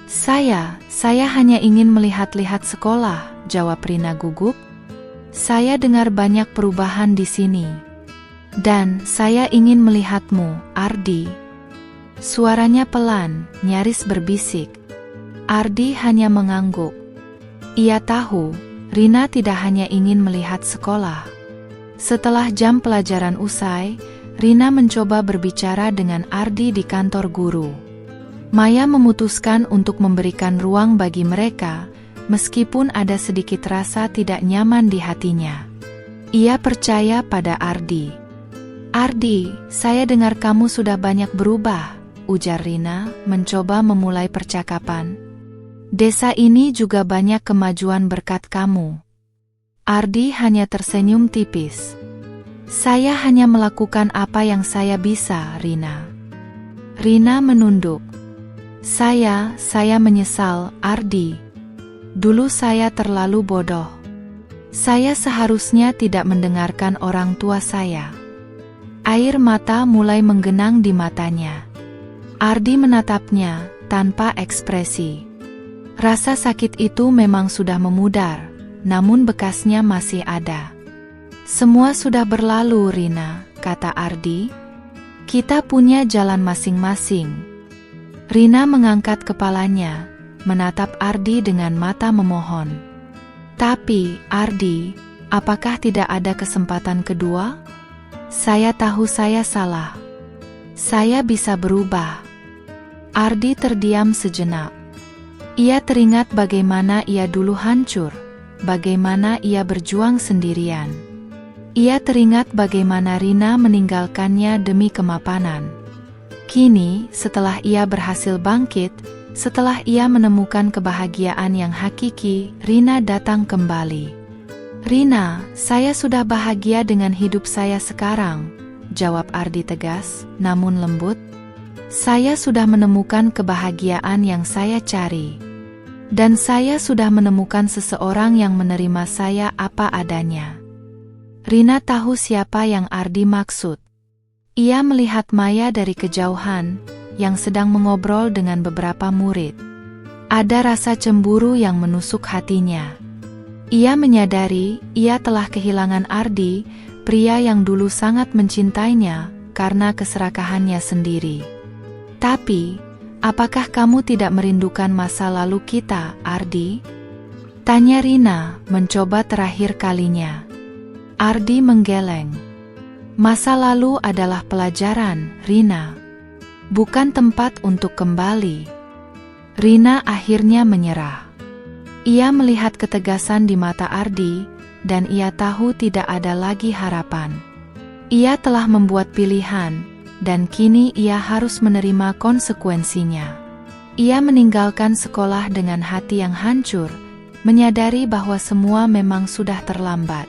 Saya hanya ingin melihat-lihat sekolah," jawab Rina gugup. "Saya dengar banyak perubahan di sini. Dan saya ingin melihatmu, Ardi." Suaranya pelan, nyaris berbisik. Ardi hanya mengangguk. Ia tahu, Rina tidak hanya ingin melihat sekolah. Setelah jam pelajaran usai, Rina mencoba berbicara dengan Ardi di kantor guru. Maya memutuskan untuk memberikan ruang bagi mereka, meskipun ada sedikit rasa tidak nyaman di hatinya. Ia percaya pada Ardi. "Ardi, saya dengar kamu sudah banyak berubah," ujar Rina, mencoba memulai percakapan. "Desa ini juga banyak kemajuan berkat kamu." Ardi hanya tersenyum tipis. "Saya hanya melakukan apa yang saya bisa, Rina." Rina menunduk. Saya menyesal, Ardi. Dulu saya terlalu bodoh. Saya seharusnya tidak mendengarkan orang tua saya." Air mata mulai menggenang di matanya. Ardi menatapnya, tanpa ekspresi. Rasa sakit itu memang sudah memudar, namun bekasnya masih ada. "Semua sudah berlalu, Rina," kata Ardi. "Kita punya jalan masing-masing." Rina mengangkat kepalanya, menatap Ardi dengan mata memohon. "Tapi, Ardi, apakah tidak ada kesempatan kedua? Saya tahu saya salah. Saya bisa berubah." Ardi terdiam sejenak. Ia teringat bagaimana ia dulu hancur, bagaimana ia berjuang sendirian. Ia teringat bagaimana Rina meninggalkannya demi kemapanan. Kini, setelah ia berhasil bangkit, setelah ia menemukan kebahagiaan yang hakiki, Rina datang kembali. "Rina, saya sudah bahagia dengan hidup saya sekarang," jawab Ardi tegas, namun lembut. "Saya sudah menemukan kebahagiaan yang saya cari. Dan saya sudah menemukan seseorang yang menerima saya apa adanya." Rina tahu siapa yang Ardi maksud. Ia melihat Maya dari kejauhan, yang sedang mengobrol dengan beberapa murid. Ada rasa cemburu yang menusuk hatinya. Ia menyadari ia telah kehilangan Ardi, pria yang dulu sangat mencintainya, karena keserakahannya sendiri. "Tapi, apakah kamu tidak merindukan masa lalu kita, Ardi?" tanya Rina, mencoba terakhir kalinya. Ardi menggeleng. "Masa lalu adalah pelajaran, Rina. Bukan tempat untuk kembali." Rina akhirnya menyerah. Ia melihat ketegasan di mata Ardi, dan ia tahu tidak ada lagi harapan. Ia telah membuat pilihan, dan kini ia harus menerima konsekuensinya. Ia meninggalkan sekolah dengan hati yang hancur, menyadari bahwa semua memang sudah terlambat.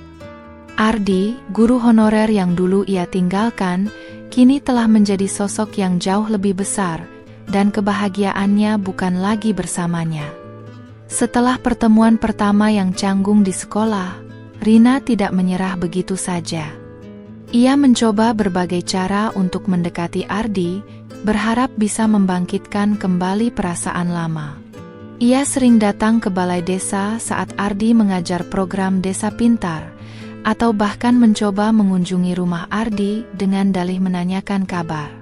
Ardi, guru honorer yang dulu ia tinggalkan, kini telah menjadi sosok yang jauh lebih besar, dan kebahagiaannya bukan lagi bersamanya. Setelah pertemuan pertama yang canggung di sekolah, Rina tidak menyerah begitu saja. Ia mencoba berbagai cara untuk mendekati Ardi, berharap bisa membangkitkan kembali perasaan lama. Ia sering datang ke balai desa saat Ardi mengajar program Desa Pintar, atau bahkan mencoba mengunjungi rumah Ardi dengan dalih menanyakan kabar.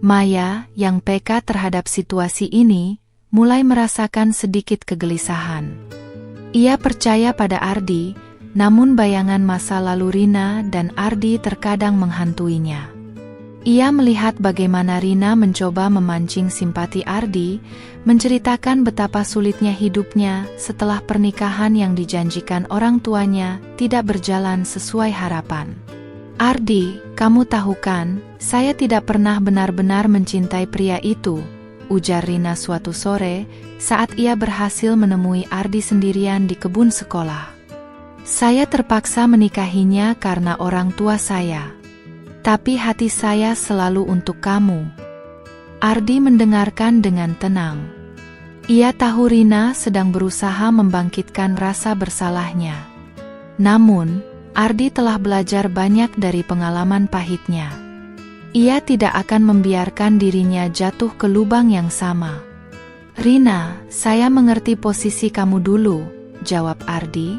Maya, yang peka terhadap situasi ini, mulai merasakan sedikit kegelisahan. Ia percaya pada Ardi, namun bayangan masa lalu Rina dan Ardi terkadang menghantuinya. Ia melihat bagaimana Rina mencoba memancing simpati Ardi, menceritakan betapa sulitnya hidupnya setelah pernikahan yang dijanjikan orang tuanya tidak berjalan sesuai harapan. "Ardi, kamu tahu kan, saya tidak pernah benar-benar mencintai pria itu," ujar Rina suatu sore saat ia berhasil menemui Ardi sendirian di kebun sekolah. "Saya terpaksa menikahinya karena orang tua saya. Tapi hati saya selalu untuk kamu." Ardi mendengarkan dengan tenang. Ia tahu Rina sedang berusaha membangkitkan rasa bersalahnya. Namun, Ardi telah belajar banyak dari pengalaman pahitnya. Ia tidak akan membiarkan dirinya jatuh ke lubang yang sama. "Rina, saya mengerti posisi kamu dulu," jawab Ardi.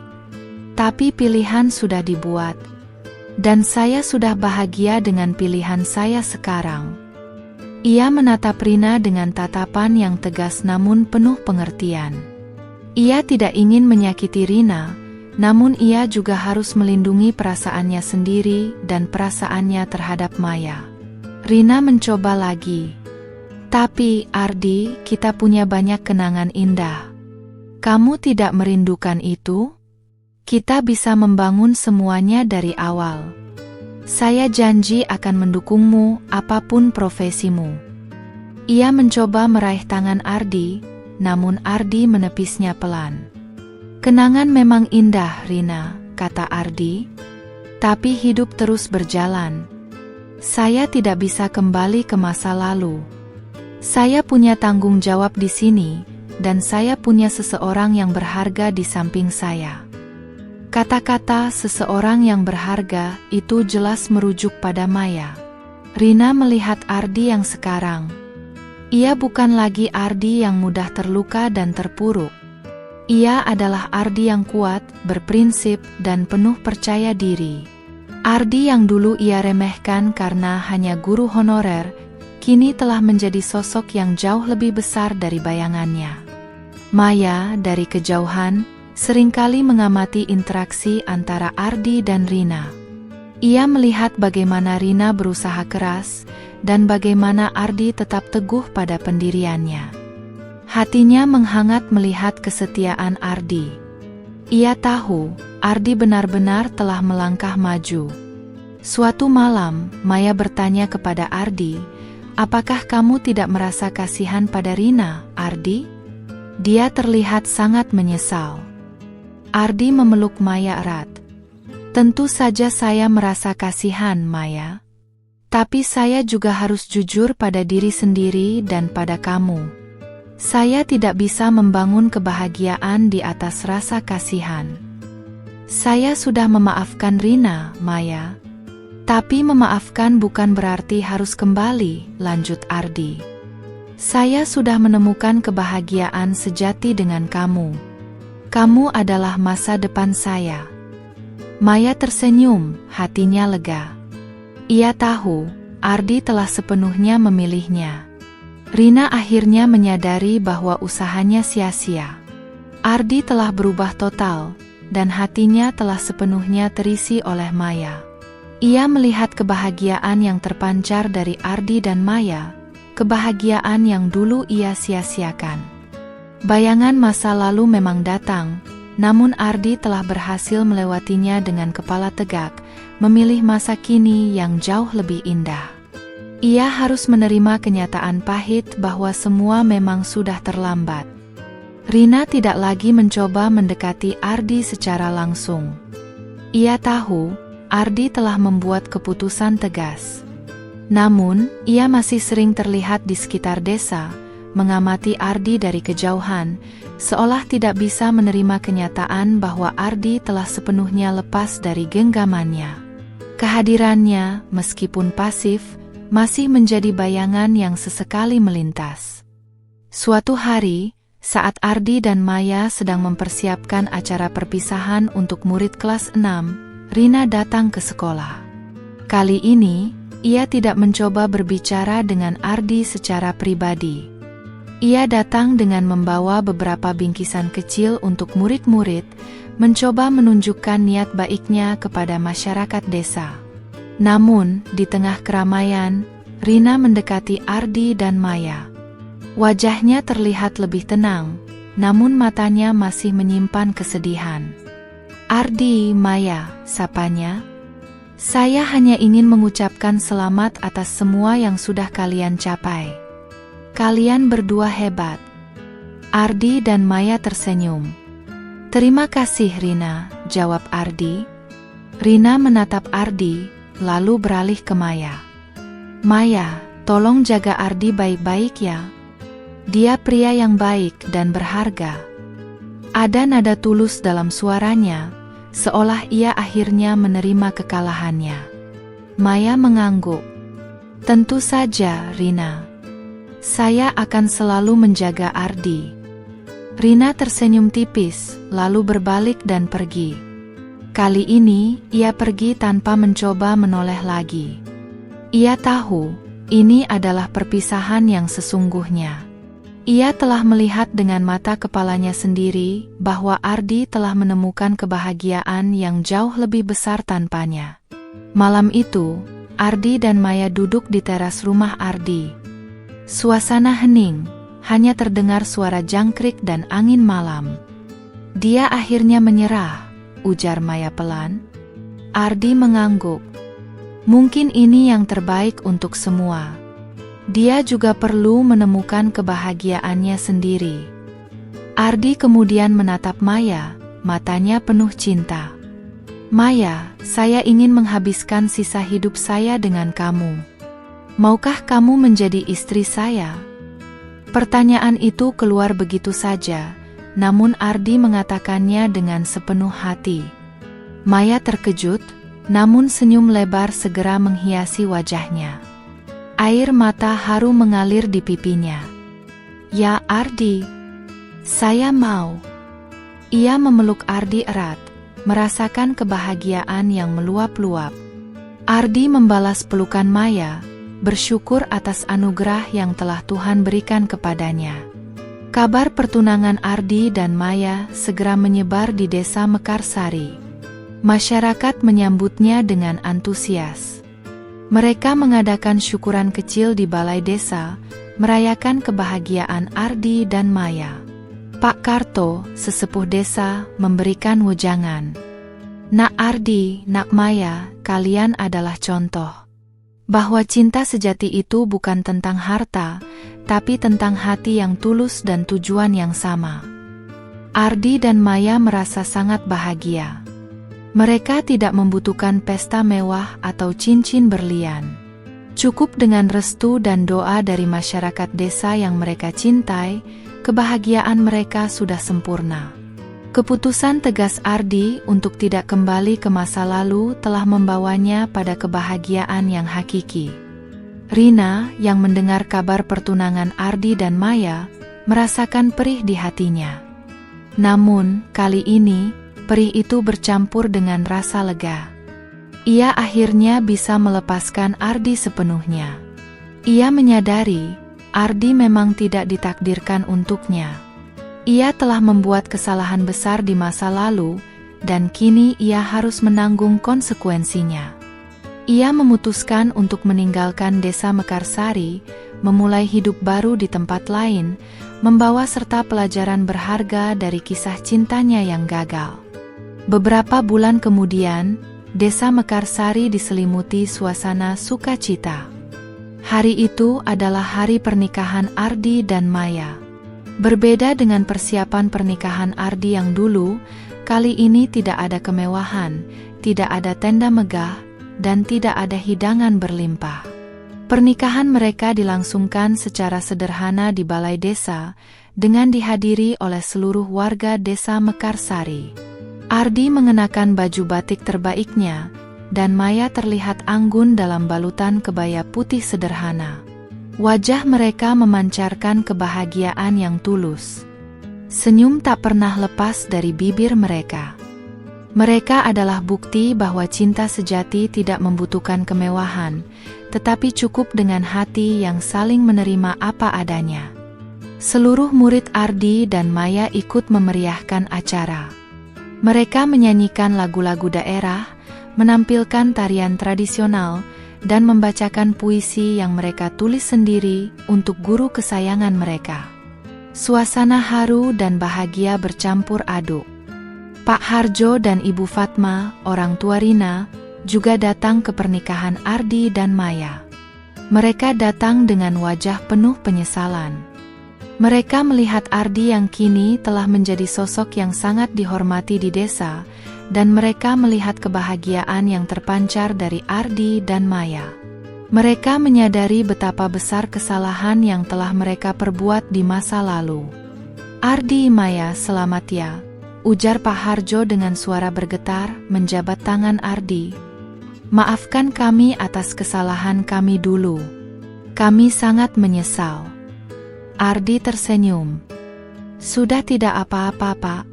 "Tapi pilihan sudah dibuat. Dan saya sudah bahagia dengan pilihan saya sekarang." Ia menatap Rina dengan tatapan yang tegas namun penuh pengertian. Ia tidak ingin menyakiti Rina, namun ia juga harus melindungi perasaannya sendiri dan perasaannya terhadap Maya. Rina mencoba lagi. "Tapi, Ardi, kita punya banyak kenangan indah. Kamu tidak merindukan itu? Kita bisa membangun semuanya dari awal. Saya janji akan mendukungmu, apapun profesimu." Ia mencoba meraih tangan Ardi, namun Ardi menepisnya pelan. "Kenangan memang indah, Rina," kata Ardi. "Tapi hidup terus berjalan. Saya tidak bisa kembali ke masa lalu. Saya punya tanggung jawab di sini, dan saya punya seseorang yang berharga di samping saya." Kata-kata "seseorang yang berharga" itu jelas merujuk pada Maya. Rina melihat Ardi yang sekarang. Ia bukan lagi Ardi yang mudah terluka dan terpuruk. Ia adalah Ardi yang kuat, berprinsip, dan penuh percaya diri. Ardi yang dulu ia remehkan karena hanya guru honorer, kini telah menjadi sosok yang jauh lebih besar dari bayangannya. Maya, dari kejauhan, seringkali mengamati interaksi antara Ardi dan Rina. Ia melihat bagaimana Rina berusaha keras, dan bagaimana Ardi tetap teguh pada pendiriannya. Hatinya menghangat melihat kesetiaan Ardi. Ia tahu, Ardi benar-benar telah melangkah maju. Suatu malam, Maya bertanya kepada Ardi, "Apakah kamu tidak merasa kasihan pada Rina, Ardi?" Dia terlihat sangat menyesal. Ardi memeluk Maya erat. "Tentu saja saya merasa kasihan, Maya. Tapi saya juga harus jujur pada diri sendiri dan pada kamu. Saya tidak bisa membangun kebahagiaan di atas rasa kasihan. Saya sudah memaafkan Rina, Maya. Tapi memaafkan bukan berarti harus kembali," lanjut Ardi. "Saya sudah menemukan kebahagiaan sejati dengan kamu. Kamu adalah masa depan saya." Maya tersenyum, hatinya lega. Ia tahu, Ardi telah sepenuhnya memilihnya. Rina akhirnya menyadari bahwa usahanya sia-sia. Ardi telah berubah total, dan hatinya telah sepenuhnya terisi oleh Maya. Ia melihat kebahagiaan yang terpancar dari Ardi dan Maya, kebahagiaan yang dulu ia sia-siakan. Bayangan masa lalu memang datang, namun Ardi telah berhasil melewatinya dengan kepala tegak, memilih masa kini yang jauh lebih indah. Ia harus menerima kenyataan pahit bahwa semua memang sudah terlambat. Rina tidak lagi mencoba mendekati Ardi secara langsung. Ia tahu, Ardi telah membuat keputusan tegas. Namun, ia masih sering terlihat di sekitar desa, mengamati Ardi dari kejauhan, seolah tidak bisa menerima kenyataan bahwa Ardi telah sepenuhnya lepas dari genggamannya. Kehadirannya, meskipun pasif, masih menjadi bayangan yang sesekali melintas. Suatu hari, saat Ardi dan Maya sedang mempersiapkan acara perpisahan untuk murid kelas 6, Rina datang ke sekolah. Kali ini, ia tidak mencoba berbicara dengan Ardi secara pribadi. Ia datang dengan membawa beberapa bingkisan kecil untuk murid-murid, mencoba menunjukkan niat baiknya kepada masyarakat desa. Namun, di tengah keramaian, Rina mendekati Ardi dan Maya. Wajahnya terlihat lebih tenang, namun matanya masih menyimpan kesedihan. "Ardi, Maya," sapanya. "Saya hanya ingin mengucapkan selamat atas semua yang sudah kalian capai. Kalian berdua hebat." Ardi dan Maya tersenyum. "Terima kasih, Rina," jawab Ardi. Rina menatap Ardi, lalu beralih ke Maya. "Maya, tolong jaga Ardi baik-baik ya. Dia pria yang baik dan berharga." Ada nada tulus dalam suaranya, seolah ia akhirnya menerima kekalahannya. Maya mengangguk. "Tentu saja, Rina. Saya akan selalu menjaga Ardi." Rina tersenyum tipis, lalu berbalik dan pergi. Kali ini, ia pergi tanpa mencoba menoleh lagi. Ia tahu, ini adalah perpisahan yang sesungguhnya. Ia telah melihat dengan mata kepalanya sendiri bahwa Ardi telah menemukan kebahagiaan yang jauh lebih besar tanpanya. Malam itu, Ardi dan Maya duduk di teras rumah Ardi. Suasana hening, hanya terdengar suara jangkrik dan angin malam. "Dia akhirnya menyerah," ujar Maya pelan. Ardi mengangguk. "Mungkin ini yang terbaik untuk semua. Dia juga perlu menemukan kebahagiaannya sendiri." Ardi kemudian menatap Maya, matanya penuh cinta. "Maya, saya ingin menghabiskan sisa hidup saya dengan kamu. Maukah kamu menjadi istri saya?" Pertanyaan itu keluar begitu saja, namun Ardi mengatakannya dengan sepenuh hati. Maya terkejut, namun senyum lebar segera menghiasi wajahnya. Air mata haru mengalir di pipinya. "Ya Ardi, saya mau." Ia memeluk Ardi erat, merasakan kebahagiaan yang meluap-luap. Ardi membalas pelukan Maya, bersyukur atas anugerah yang telah Tuhan berikan kepadanya. Kabar pertunangan Ardi dan Maya segera menyebar di desa Mekarsari. Masyarakat menyambutnya dengan antusias. Mereka mengadakan syukuran kecil di balai desa, merayakan kebahagiaan Ardi dan Maya. Pak Karto, sesepuh desa, memberikan wejangan. Nak Ardi, Nak Maya, kalian adalah contoh bahwa cinta sejati itu bukan tentang harta, tapi tentang hati yang tulus dan tujuan yang sama. Ardi dan Maya merasa sangat bahagia. Mereka tidak membutuhkan pesta mewah atau cincin berlian. Cukup dengan restu dan doa dari masyarakat desa yang mereka cintai, kebahagiaan mereka sudah sempurna. Keputusan tegas Ardi untuk tidak kembali ke masa lalu telah membawanya pada kebahagiaan yang hakiki. Rina, yang mendengar kabar pertunangan Ardi dan Maya, merasakan perih di hatinya. Namun, kali ini, perih itu bercampur dengan rasa lega. Ia akhirnya bisa melepaskan Ardi sepenuhnya. Ia menyadari, Ardi memang tidak ditakdirkan untuknya. Ia telah membuat kesalahan besar di masa lalu, dan kini ia harus menanggung konsekuensinya. Ia memutuskan untuk meninggalkan desa Mekarsari, memulai hidup baru di tempat lain, membawa serta pelajaran berharga dari kisah cintanya yang gagal. Beberapa bulan kemudian, desa Mekarsari diselimuti suasana sukacita. Hari itu adalah hari pernikahan Ardi dan Maya. Berbeda dengan persiapan pernikahan Ardi yang dulu, kali ini tidak ada kemewahan, tidak ada tenda megah, dan tidak ada hidangan berlimpah. Pernikahan mereka dilangsungkan secara sederhana di balai desa, dengan dihadiri oleh seluruh warga desa Mekarsari. Ardi mengenakan baju batik terbaiknya, dan Maya terlihat anggun dalam balutan kebaya putih sederhana. Wajah mereka memancarkan kebahagiaan yang tulus. Senyum tak pernah lepas dari bibir mereka. Mereka adalah bukti bahwa cinta sejati tidak membutuhkan kemewahan, tetapi cukup dengan hati yang saling menerima apa adanya. Seluruh murid Ardi dan Maya ikut memeriahkan acara. Mereka menyanyikan lagu-lagu daerah, menampilkan tarian tradisional, dan membacakan puisi yang mereka tulis sendiri untuk guru kesayangan mereka. Suasana haru dan bahagia bercampur aduk. Pak Harjo dan Ibu Fatma, orang tua Rina, juga datang ke pernikahan Ardi dan Maya. Mereka datang dengan wajah penuh penyesalan. Mereka melihat Ardi yang kini telah menjadi sosok yang sangat dihormati di desa, dan mereka melihat kebahagiaan yang terpancar dari Ardi dan Maya. Mereka menyadari betapa besar kesalahan yang telah mereka perbuat di masa lalu. Ardi, Maya, selamat ya, ujar Pak Harjo dengan suara bergetar, menjabat tangan Ardi. Maafkan kami atas kesalahan kami dulu. Kami sangat menyesal. Ardi tersenyum. Sudah tidak apa-apa, Pak.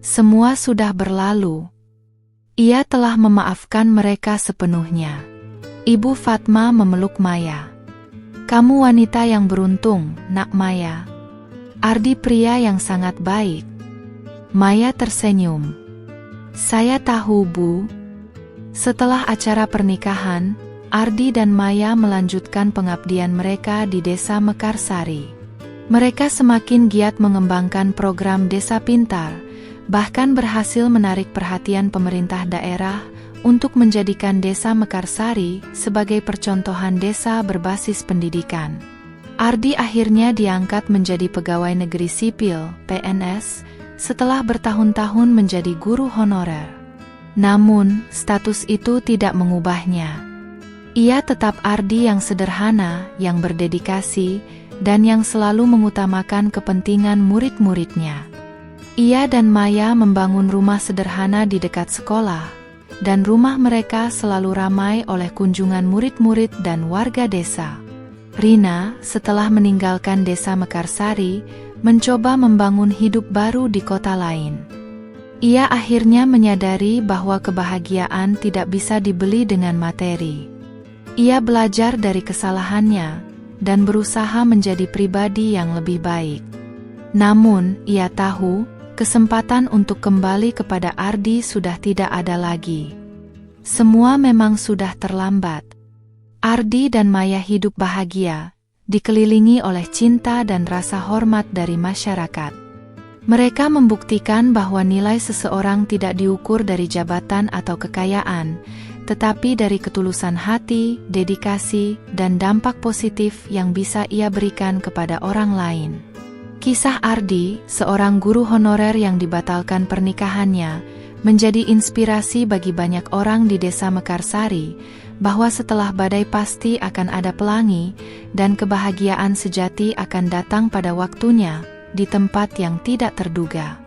Semua sudah berlalu. Ia telah memaafkan mereka sepenuhnya. Ibu Fatma memeluk Maya. Kamu wanita yang beruntung, Nak Maya. Ardi pria yang sangat baik. Maya tersenyum. Saya tahu, Bu. Setelah acara pernikahan, Ardi dan Maya melanjutkan pengabdian mereka di desa Mekarsari. Mereka semakin giat mengembangkan program Desa Pintar, bahkan berhasil menarik perhatian pemerintah daerah untuk menjadikan desa Mekarsari sebagai percontohan desa berbasis pendidikan. Ardi akhirnya diangkat menjadi pegawai negeri sipil, PNS, setelah bertahun-tahun menjadi guru honorer. Namun, status itu tidak mengubahnya. Ia tetap Ardi yang sederhana, yang berdedikasi, dan yang selalu mengutamakan kepentingan murid-muridnya. Ia dan Maya membangun rumah sederhana di dekat sekolah, dan rumah mereka selalu ramai oleh kunjungan murid-murid dan warga desa. Rina, setelah meninggalkan desa Mekarsari, mencoba membangun hidup baru di kota lain. Ia akhirnya menyadari bahwa kebahagiaan tidak bisa dibeli dengan materi. Ia belajar dari kesalahannya, dan berusaha menjadi pribadi yang lebih baik. Namun, ia tahu, kesempatan untuk kembali kepada Ardi sudah tidak ada lagi. Semua memang sudah terlambat. Ardi dan Maya hidup bahagia, dikelilingi oleh cinta dan rasa hormat dari masyarakat. Mereka membuktikan bahwa nilai seseorang tidak diukur dari jabatan atau kekayaan, tetapi dari ketulusan hati, dedikasi, dan dampak positif yang bisa ia berikan kepada orang lain. Kisah Ardi, seorang guru honorer yang dibatalkan pernikahannya, menjadi inspirasi bagi banyak orang di Desa Mekarsari, bahwa setelah badai pasti akan ada pelangi, dan kebahagiaan sejati akan datang pada waktunya, di tempat yang tidak terduga.